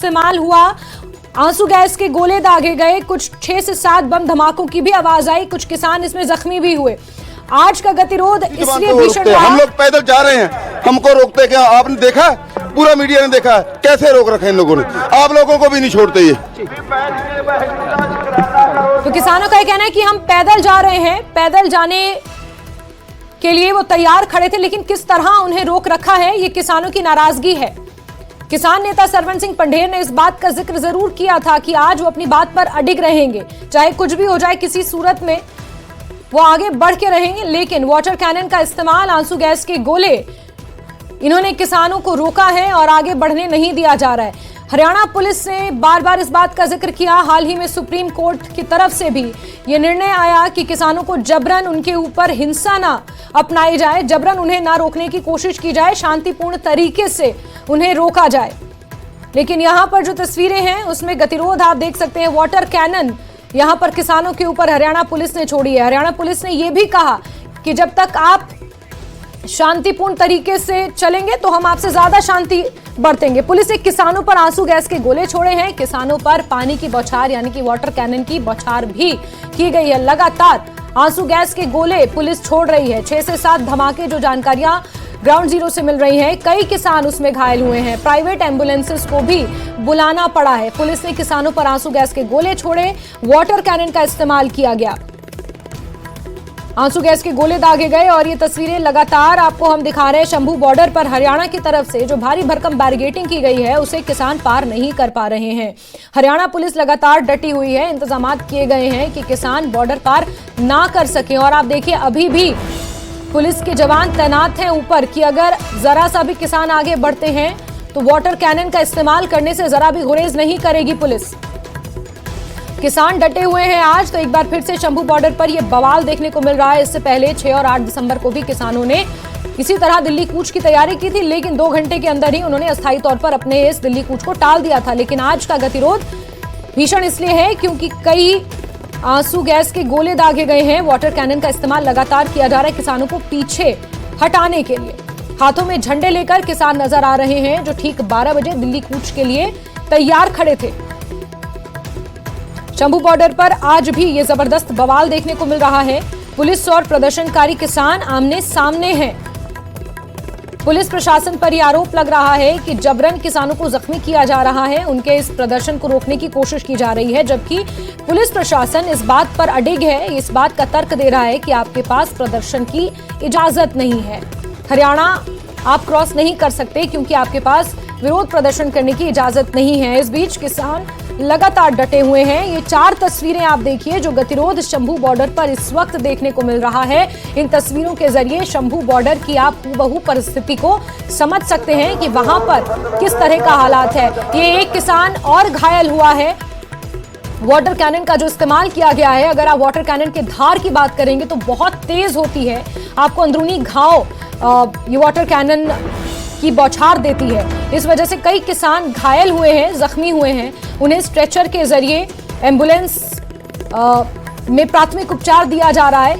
इस्तेमाल हुआ, आंसू गैस के गोले दागे गए, कुछ 6 से 7 बम धमाकों की भी आवाज आई, कुछ किसान इसमें जख्मी भी हुए। आज का गतिरोध इसलिए भीषण रहा। हम लोग पैदल जा रहे हैं, हमको रोकते क्या? आपने देखा, पूरा मीडिया ने देखा कैसे रोक रखे इन लोगों ने। आप लोगों को भी नहीं छोड़ते ये। तो किसानों का कहना है कि हम पैदल जा रहे हैं, पैदल जाने के लिए वो तैयार खड़े थे, लेकिन किस तरह उन्हें रोक रखा है, ये किसानों की नाराजगी है। किसान नेता सरवन सिंह पंढेर ने इस बात का जिक्र जरूर किया था कि आज वो अपनी बात पर अडिग रहेंगे, चाहे कुछ भी हो जाए, किसी सूरत में वो आगे बढ़ के रहेंगे। लेकिन वाटर कैनन का इस्तेमाल, आंसू गैस के गोले, इन्होंने किसानों को रोका है और आगे बढ़ने नहीं दिया जा रहा है। हरियाणा पुलिस ने बार बार इस बात का जिक्र किया। हाल ही में सुप्रीम कोर्ट की तरफ से भी ये निर्णय आया कि किसानों को जबरन उनके ऊपर हिंसा ना अपनाई जाए, जबरन उन्हें ना रोकने की कोशिश की जाए, शांतिपूर्ण तरीके से उन्हें रोका जाए। लेकिन यहाँ पर जो तस्वीरें हैं उसमें गतिरोध आप देख सकते हैं। वाटर कैनन यहाँ पर किसानों के ऊपर हरियाणा पुलिस ने छोड़ी है। हरियाणा पुलिस ने यह भी कहा कि जब तक आप शांतिपूर्ण तरीके से चलेंगे तो हम आपसे ज्यादा शांति बरतेंगे। पुलिस ने किसानों पर आंसू गैस के गोले छोड़े हैं, किसानों पर पानी की बौछार यानी कि वाटर कैनन की बौछार भी की गई है। लगातार आंसू गैस के गोले पुलिस छोड़ रही है। 6 से 7 धमाके जो जानकारियां ग्राउंड जीरो से मिल रही हैं, कई किसान उसमें घायल हुए हैं। प्राइवेट एम्बुलेंसेस को भी बुलाना पड़ा है। पुलिस ने किसानों पर आंसू गैस के गोले छोड़े, वाटर कैनन का इस्तेमाल किया गया, आंसू गैस के गोले दागे गए। और ये तस्वीरें लगातार आपको हम दिखा रहे हैं। शंभू बॉर्डर पर हरियाणा की तरफ से जो भारी भरकम बैरिकेडिंग की गई है उसे किसान पार नहीं कर पा रहे हैं। हरियाणा पुलिस लगातार डटी हुई है, इंतजाम किए गए हैं कि किसान बॉर्डर पार ना कर सके। और आप देखिए अभी भी पुलिस के जवान तैनात हैं ऊपर कि अगर जरा सा भी किसान आगे बढ़ते हैं तो वाटर कैनन का इस्तेमाल करने से जरा भी गुरेज नहीं करेगी पुलिस। किसान डटे हुए हैं। आज तो एक बार फिर से शंभू बॉर्डर पर यह बवाल देखने को मिल रहा है। इससे पहले 6 और 8 दिसंबर को भी किसानों ने इसी तरह दिल्ली कूच की तैयारी की थी, लेकिन 2 घंटे के अंदर ही उन्होंने अस्थायी तौर पर अपने इस दिल्ली कूच को टाल दिया था। लेकिन आज का गतिरोध भीषण इसलिए है क्योंकि कई आंसू गैस के गोले दागे गए हैं। वाटर कैनन का इस्तेमाल लगातार किया जा रहा है किसानों को पीछे हटाने के लिए। हाथों में झंडे लेकर किसान नजर आ रहे हैं जो ठीक 12 बजे दिल्ली कूच के लिए तैयार खड़े थे। शंभू बॉर्डर पर आज भी ये जबरदस्त बवाल देखने को मिल रहा है। पुलिस और प्रदर्शनकारी किसान आमने सामने हैं। पुलिस प्रशासन पर यह आरोप लग रहा है कि जबरन किसानों को जख्मी किया जा रहा है, उनके इस प्रदर्शन को रोकने की कोशिश की जा रही है, जबकि पुलिस प्रशासन इस बात पर अडिग है, इस बात का तर्क दे रहा है कि आपके पास प्रदर्शन की इजाजत नहीं है, हरियाणा आप क्रॉस नहीं कर सकते क्योंकि आपके पास विरोध प्रदर्शन करने की इजाजत नहीं है। इस बीच किसान लगातार डटे हुए हैं। ये 4 तस्वीरें आप देखिए जो गतिरोध शंभू बॉर्डर पर इस वक्त देखने को मिल रहा है। इन तस्वीरों के जरिए शंभू बॉर्डर की आप हूबहू परिस्थिति को समझ सकते हैं कि वहां पर किस तरह का हालात है। ये एक किसान और घायल हुआ है। वाटर कैनन का जो इस्तेमाल किया गया है, अगर आप वाटर कैनन के धार की बात करेंगे तो बहुत तेज होती है, आपको अंदरूनी घाव ये वाटर कैनन की बौछार देती है। इस वजह से कई किसान घायल हुए हैं, जख्मी हुए हैं। उन्हें स्ट्रेचर के जरिए एम्बुलेंस में प्राथमिक उपचार दिया जा रहा है।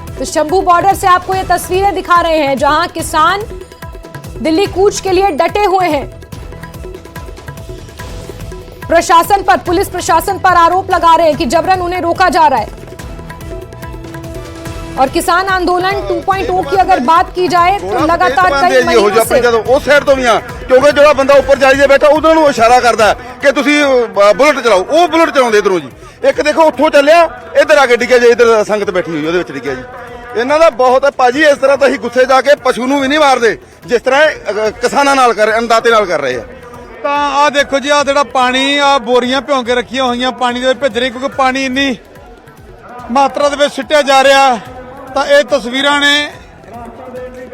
तो शंभू बॉर्डर से आपको ये तस्वीरें दिखा रहे हैं जहां किसान दिल्ली कूच के लिए डटे हुए हैं। प्रशासन पर, पुलिस प्रशासन पर आरोप लगा रहे हैं कि जबरन उन्हें रोका जा रहा है। और किसान आंदोलन 2.0 की अगर बात की जाए तो लगातार कई महीनों से उस साइड तो भी क्योंकि जो बंदा ऊपर जाली से बैठा उधर ਨੂੰ ਇਸ਼ਾਰਾ ਕਰਦਾ ਕਿ ਤੁਸੀਂ ਬੁਲਟ ਚਲਾਓ, ਉਹ ਬੁਲਟ ਚਲਾਉਂਦੇ ਇਧਰੋਂ ਜੀ। ਇੱਕ ਦੇਖੋ ਉੱਥੋਂ ਚੱਲਿਆ ਇੱਧਰ ਆ ਕੇ ਡਿੱਗਿਆ ਜੀ, ਇੱਧਰ ਸੰਗਤ ਬੈਠੀ ਹੋਈ ਉਹਦੇ ਵਿੱਚ ਡਿੱਗਿਆ ਜੀ। ਇਹਨਾਂ ਦਾ ਬਹੁਤ ਹੈ ਭਾਜੀ, ਇਸ ਤਰ੍ਹਾਂ ਤਾਂ ਅਸੀਂ ਗੁੱਸੇ ਜਾ ਕੇ ਪਸ਼ੂ ਨੂੰ ਵੀ ਨਹੀਂ ਮਾਰਦੇ ਜਿਸ ਤਰ੍ਹਾਂ ਕਿਸਾਨਾਂ ਨਾਲ ਕਰ ਅੰਦਾਤੇ ਨਾਲ ਕਰ ਰਹੇ ਆ। ਤਾਂ ਆ ਦੇਖੋ ਜੀ, ਆ ਜਿਹੜਾ ਪਾਣੀ ਆ ਬੋਰੀਆਂ ਭਿਉਂ ਕੇ ਰੱਖੀਆਂ ਹੋਈਆਂ ਪਾਣੀ ਦੇ ਵਿੱਚ ਭਿੱਜ ਰਹੀ ਕਿਉਂਕਿ ਪਾਣੀ ਇੰਨੀ ਮਾਤਰਾ ਦੇ ਵਿੱਚ ਸਿੱਟਿਆ ਜਾ ਰਿਹਾ। ਤਾਂ ਇਹ ਤਸਵੀਰਾਂ ਨੇ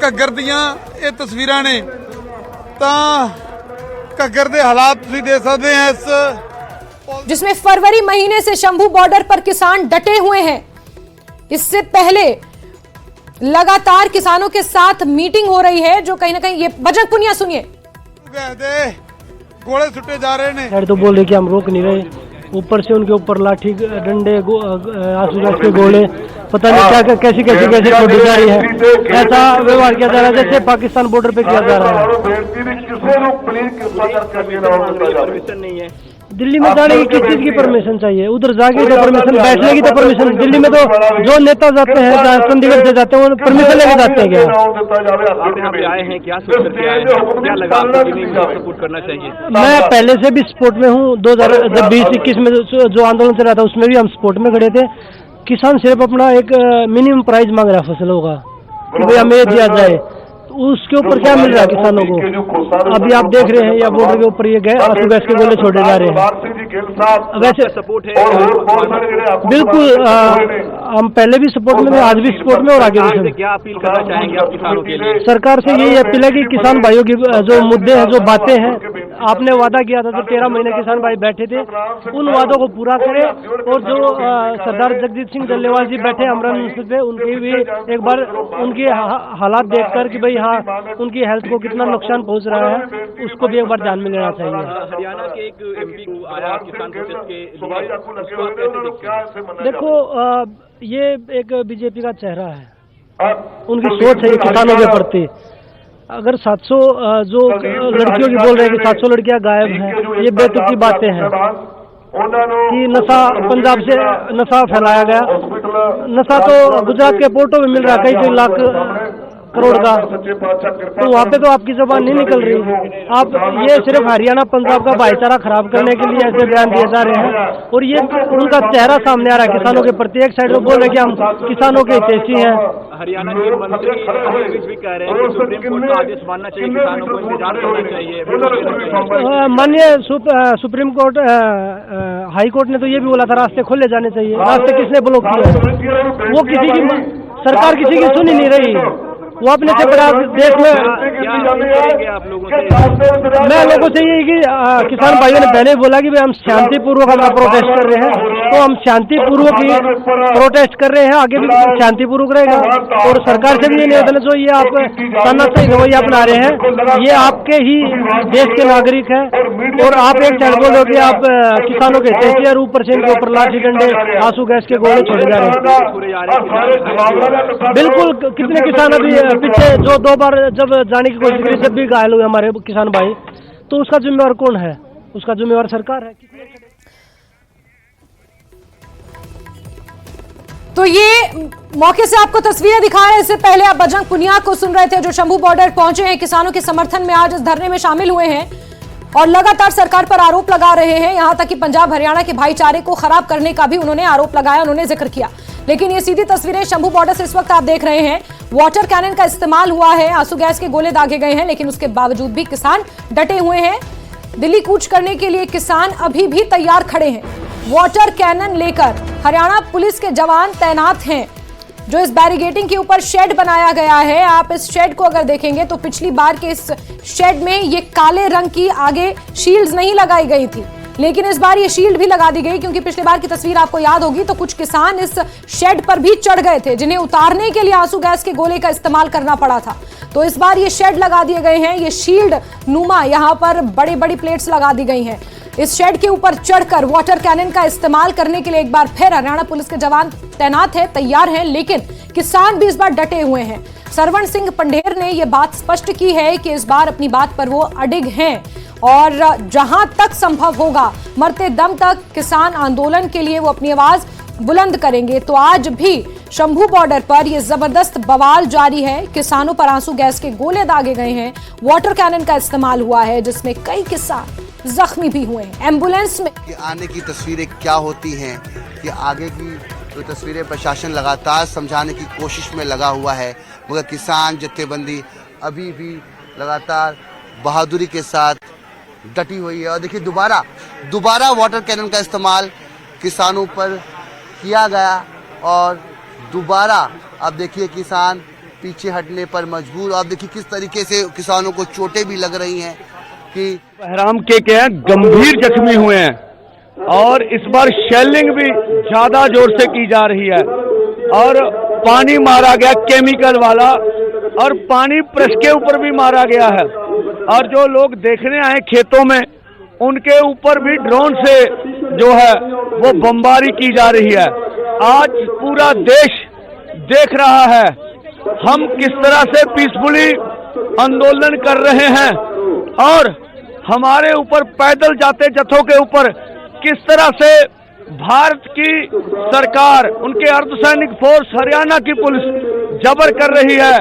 ਘੱਗਰ ਦੀਆਂ, ਇਹ ਤਸਵੀਰਾਂ ਨੇ ਤਾਂ ਘੱਗਰ ਦੇ ਹਾਲਾਤ ਤੁਸੀਂ ਦੇਖ ਸਕਦੇ हैं इस जिसमें फरवरी महीने से शंभू बॉर्डर पर किसान डटे हुए हैं। इससे पहले लगातार किसानों के साथ मीटिंग हो रही है जो कहीं ना कहीं ये बजरंग पुनिया सुनिए। गोले छुट्टे जा रहे हैं तो बोल रहे कि हम रोक नहीं रहे, ऊपर से उनके ऊपर लाठी डंडे आंसू गैस के गोले पता नहीं क्या कैसी छोड़ी जा रही है। ऐसा व्यवहार किया जा रहा है जैसे पाकिस्तान बॉर्डर पे किया जा रहा है। परमिशन नहीं है दिल्ली में जाने की किस चीज की परमिशन चाहिए? उधर जाके तो परमिशन, बैठने की तो परमिशन। दिल्ली में तो जो नेता जाते हैं, चंडीगढ़ से जाते हैं, वो परमिशन लेके जाते हैं क्या? आप यहाँ पे आए हैं, क्या सोच करके आए हैं? क्या लगा आपको कि नहीं सपोर्ट करना चाहिए? मैं पहले से भी सपोर्ट में हूँ। 2020-21 में जो आंदोलन चल रहा था उसमें भी हम सपोर्ट में खड़े थे। किसान सिर्फ अपना एक मिनिमम प्राइस मांग रहा है फसलों का कि भाई हमें दिया जाए, उसके ऊपर क्या मिल रहा है किसानों को? अभी आप देख रहे हैं या बॉर्डर के ऊपर ये गए आंसू गैस के गोले छोड़े जा रहे हैं। वैसे सपोर्ट है बिल्कुल, हम पहले भी सपोर्ट में थे, आज भी सपोर्ट में और आगे भी। क्या अपील करना चाहेंगे आप किसानों के लिए? सरकार से यही अपील है कि किसान भाइयों की जो मुद्दे हैं, जो बातें हैं, आपने वादा किया था, जो 13 महीने किसान भाई बैठे थे, उन वादों को पूरा करें। और जो सरदार जगजीत सिंह डल्लेवाल जी बैठे अमरन पे, उनकी भी एक बार उनके हालात देखकर कि भाई हाँ उनकी हेल्थ को कितना नुकसान पहुंच रहा है, उसको भी एक बार ध्यान में लेना चाहिए। हरियाणा के एक एमपी आया किसान प्रोटेस्ट के लिए, उसको आप कैसे देखते हैं? देखो, ये एक बीजेपी का चेहरा है, उनकी सोच है किसानों के प्रति। अगर 700 जो लड़कियों की बोल रहे हैं कि 700 लड़कियां गायब हैं, ये बेतुकी बातें हैं कि नशा पंजाब से नशा फैलाया गया। नशा तो गुजरात के पोर्टों में मिल रहा है, कई लाख करोड़ का, तो वहाँ पे तो आपकी जबान नहीं निकल रही। आप ये सिर्फ हरियाणा पंजाब का भाईचारा खराब करने के लिए ऐसे बयान दिए जा रहे हैं। और ये उनका चेहरा सामने आ रहा है किसानों के प्रति। एक साइड में बोल रहे हैं कि हम किसानों के हितैषी हैं। हरियाणा के मंत्री भी कह रहे हैं कि सुप्रीम कोर्ट का आदेश मानना चाहिए, किसानों को इंतजार करना चाहिए। माननीय सुप्रीम कोर्ट, हाई कोर्ट ने तो ये भी बोला था रास्ते खोले जाने चाहिए। रास्ते किसने ब्लॉक किया? वो किसी की सरकार किसी की सुन ही नहीं रही। वो अपने से बड़ा देश में आप लोगों से, मैं लोगों से ये कि किसान भाइयों ने पहले बोला कि भाई हम शांतिपूर्वक अपना प्रोटेस्ट कर रहे हैं, तो हम शांतिपूर्वक ही प्रोटेस्ट कर रहे हैं, आगे भी शांतिपूर्वक रहेगा। और सरकार से भी ये निवेदन है, जो ये आप तानाशाही रवैया अपना रहे हैं, ये आपके ही देश के नागरिक हैं। और आप एक साइड बोलो कि आप किसानों के हितैषी और ऊपर से इनके ऊपर लाठी डंडे, आंसू गैस के गोले छोड़े जा रहे हैं। बिल्कुल, कितने किसान अभी पीछे जो 2 बार जब जाने की कोशिश करी, जब भी घायल हुए हमारे किसान भाई, तो उसका जिम्मेवार कौन है? उसका जिम्मेवार सरकार है। तो ये मौके से आपको तस्वीरें दिखा रहे हैं। इससे पहले आप बजरंग पुनिया को सुन रहे थे, जो शंभू बॉर्डर पहुंचे हैं, किसानों के समर्थन में आज इस धरने में शामिल हुए हैं और लगातार सरकार पर आरोप लगा रहे हैं। यहां तक कि पंजाब हरियाणा के भाईचारे को खराब करने का भी उन्होंने आरोप लगाया, उन्होंने जिक्र किया। लेकिन ये सीधी तस्वीरें शंभू बॉर्डर से इस वक्त आप देख रहे हैं। वाटर कैनन का इस्तेमाल हुआ है, आंसू गैस के गोले दागे गए हैं, लेकिन उसके बावजूद भी किसान डटे हुए हैं। दिल्ली कूच करने के लिए किसान अभी भी तैयार खड़े हैं। वाटर कैनन लेकर हरियाणा पुलिस के जवान तैनात हैं। जो इस बैरिगेटिंग के ऊपर शेड बनाया गया है, आप इस शेड को अगर देखेंगे तो पिछली बार के इस शेड में ये काले रंग की आगे शील्ड्स नहीं लगाई गई थी, लेकिन इस बार ये शील्ड भी लगा दी गई, क्योंकि पिछली बार की तस्वीर आपको याद होगी तो कुछ किसान इस शेड पर भी चढ़ गए थे, जिन्हें उतारने के लिए आंसू गैस के गोले का इस्तेमाल करना पड़ा था। तो इस बार ये शेड लगा दिए गए हैं, ये शील्ड नुमा यहाँ पर बड़ी बड़ी प्लेट्स लगा दी गई हैं। इस शेड के ऊपर चढ़कर वाटर कैनन का इस्तेमाल करने के लिए एक बार फिर हरियाणा पुलिस के जवान तैनात है, तैयार हैं, लेकिन किसान भी इस बार डटे हुए हैं। सरवण सिंह पंढेर ने यह बात स्पष्ट की है कि इस बार अपनी बात पर वो अडिग हैं और जहां तक संभव होगा मरते दम तक किसान आंदोलन के लिए वो अपनी आवाज बुलंद करेंगे। तो आज भी शंभू बॉर्डर पर यह जबरदस्त बवाल जारी है। किसानों पर आंसू गैस के गोले दागे गए हैं, वाटर कैनन का इस्तेमाल हुआ है, जिसमें कई किसान जख्मी भी हुए हैं। एम्बुलेंस में आने की तस्वीरें क्या होती हैं, कि आगे की जो तस्वीरें प्रशासन लगातार समझाने की कोशिश में लगा हुआ है, मगर किसान जत्थेबंदी अभी भी लगातार बहादुरी के साथ डटी हुई है। और देखिए, दोबारा वाटर कैनन का इस्तेमाल किसानों पर किया गया और दोबारा अब देखिए किसान पीछे हटने पर मजबूर। आप देखिए किस तरीके से किसानों को चोटें भी लग रही हैं कि बहराम के क्या गंभीर जख्मी हुए हैं और इस बार शेलिंग भी ज्यादा जोर से की जा रही है और पानी मारा गया केमिकल वाला और पानी प्रेस के ऊपर भी मारा गया है और जो लोग देखने आए खेतों में उनके ऊपर भी ड्रोन से जो है वो बमबारी की जा रही है। आज पूरा देश देख रहा है हम किस तरह से पीसफुली आंदोलन कर रहे हैं और हमारे ऊपर पैदल जाते जत्थों के ऊपर किस तरह से भारत की सरकार, उनके अर्धसैनिक फोर्स, हरियाणा की पुलिस जबर कर रही है।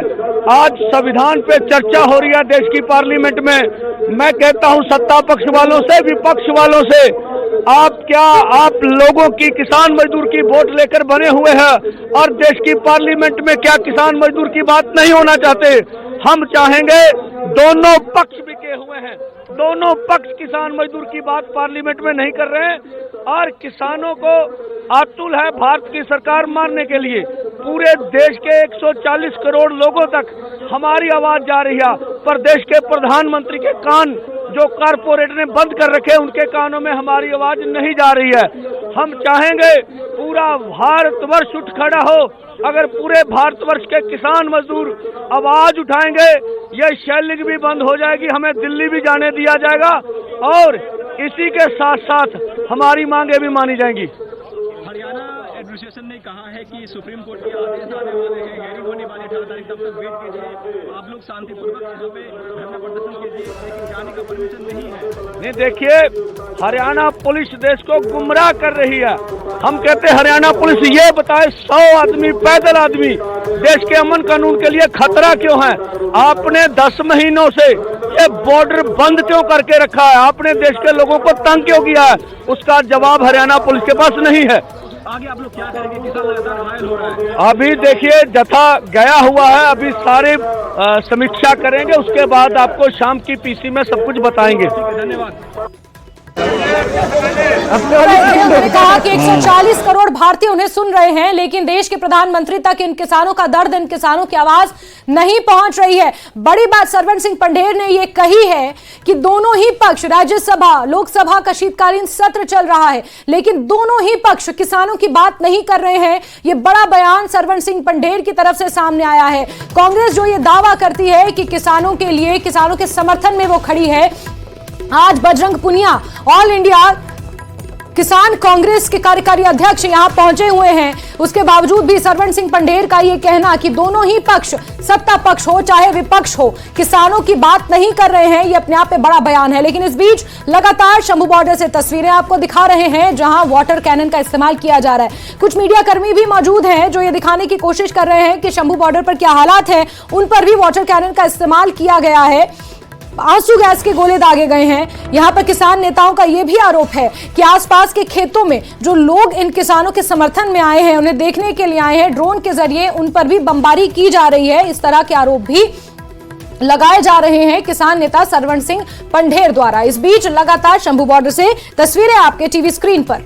आज संविधान पे चर्चा हो रही है देश की पार्लियामेंट में। मैं कहता हूं सत्ता पक्ष वालों से, विपक्ष वालों से, आप लोगों की, किसान मजदूर की वोट लेकर बने हुए हैं और देश की पार्लियामेंट में क्या किसान मजदूर की बात नहीं होना चाहते? हम चाहेंगे, दोनों पक्ष बिके हुए हैं, दोनों पक्ष किसान मजदूर की बात पार्लियामेंट में नहीं कर रहे हैं और किसानों को आतुल है भारत की सरकार मारने के लिए। पूरे देश के 140 करोड़ लोगों तक हमारी आवाज जा रही है, पर देश के प्रधानमंत्री के कान जो कारपोरेट ने बंद कर रखे, उनके कानों में हमारी आवाज नहीं जा रही है। हम चाहेंगे पूरा भारतवर्ष उठ खड़ा हो। अगर पूरे भारतवर्ष के किसान मजदूर आवाज उठाएंगे, ये शेलिंग भी बंद हो जाएगी, हमें दिल्ली भी जाने दिया जाएगा और इसी के साथ साथ हमारी मांगे भी मानी जाएंगी। हरियाणा एडमिनिस्ट्रेशन ने कहा है कि सुप्रीम कोर्ट के आदेश आने वाले हैं, हेयरिंग होने वाली 18 तारीख, तब तक वेट कीजिए, आप लोग शांतिपूर्वक यहाँ पे धरना प्रदर्शन कीजिए, लेकिन जाने का परमिशन नहीं है। नहीं, देखिए, हरियाणा पुलिस देश को गुमराह कर रही है। हम कहते हैं हरियाणा पुलिस ये बताए 100 आदमी, पैदल आदमी देश के अमन कानून के लिए खतरा क्यों है? आपने 10 महीनों से ये बॉर्डर बंद क्यों करके रखा है? आपने देश के लोगों को तंग क्यों किया है? उसका जवाब हरियाणा पुलिस के पास नहीं है। आगे आप लोग क्या करेंगे? किसान लगातार घायल हो रहा है। अभी देखिए जत्था गया हुआ है, अभी सारे समीक्षा करेंगे, उसके बाद आपको शाम की पीसी में सब कुछ बताएंगे। धन्यवाद। उन्होंने कहा कि 140 करोड़ भारतीय उन्हें सुन रहे हैं, लेकिन देश के प्रधानमंत्री तक इन किसानों का दर्द, इन किसानों की आवाज नहीं पहुंच रही है। बड़ी बात सरवण सिंह पंढेर ने यह कही है कि दोनों ही पक्ष, राज्यसभा, लोकसभा का शीतकालीन सत्र चल रहा है, लेकिन दोनों ही पक्ष किसानों की बात नहीं कर रहे हैं। यह बड़ा बयान सरवण सिंह पंढेर की तरफ से सामने आया है। कांग्रेस जो ये दावा करती है कि किसानों के लिए, किसानों के समर्थन में वो खड़ी है, आज बजरंग पुनिया, ऑल इंडिया किसान कांग्रेस के कार्यकारी अध्यक्ष यहां पहुंचे हुए हैं। उसके बावजूद भी सरवण सिंह पंढेर का यह कहना कि दोनों ही पक्ष, सत्ता पक्ष हो चाहे विपक्ष हो, किसानों की बात नहीं कर रहे हैं, यह अपने आप में बड़ा बयान है। लेकिन इस बीच लगातार शंभू बॉर्डर से तस्वीरें आपको दिखा रहे हैं जहां वाटर कैनन का इस्तेमाल किया जा रहा है। कुछ मीडिया कर्मी भी मौजूद हैं जो ये दिखाने की कोशिश कर रहे हैं कि शंभू बॉर्डर पर क्या हालात है। उन पर भी वाटर कैनन का इस्तेमाल किया गया है, आंसू गैस के गोले दागे गए हैं। यहां पर किसान नेताओं का यह भी आरोप है कि आसपास के खेतों में जो लोग इन किसानों के समर्थन में आए हैं, उन्हें देखने के लिए आए हैं, ड्रोन के जरिए उन पर भी बमबारी की जा रही है। इस तरह के आरोप भी लगाए जा रहे हैं किसान नेता सरवण सिंह पंढेर द्वारा। इस बीच लगातार शंभू बॉर्डर से तस्वीरें आपके टीवी स्क्रीन पर।